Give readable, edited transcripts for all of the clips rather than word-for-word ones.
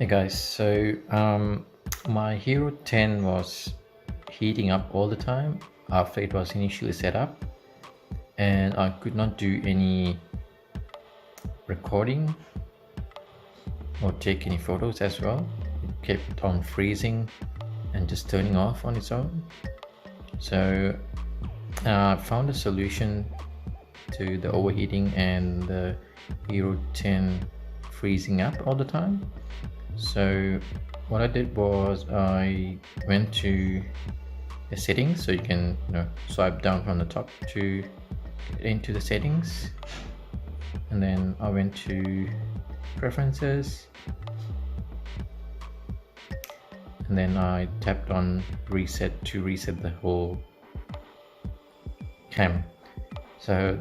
Hey guys, so my Hero 10 was heating up all the time after it was initially set up, and I could not do any recording or take any photos as well. It kept on freezing and just turning off on its own. So I found a solution to the overheating and the Hero 10 freezing up all the time. So what I did was I went to the settings, so you can swipe down from the top to get into the settings, and then I went to preferences, and then I tapped on reset to reset the whole cam. So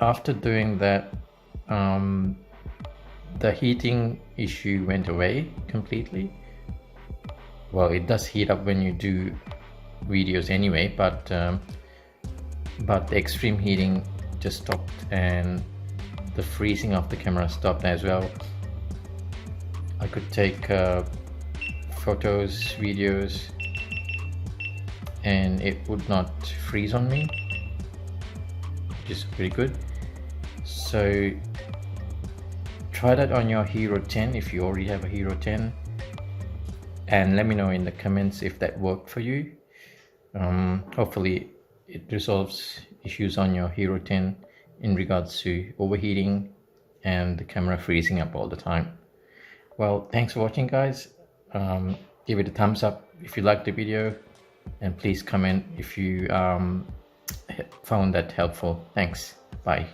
after doing that, the heating issue went away completely. Well, it does heat up when you do videos anyway, but the extreme heating just stopped, and the freezing of the camera stopped as well. I could take photos, videos, and it would not freeze on me, which is pretty good. So try that on your Hero 10 if you already have a Hero 10, and let me know in the comments if that worked for you. Hopefully it resolves issues on your Hero 10 in regards to overheating and the camera freezing up all the time. Well, thanks for watching, guys. Give it a thumbs up if you liked the video, and please comment if you found that helpful. Thanks. Bye.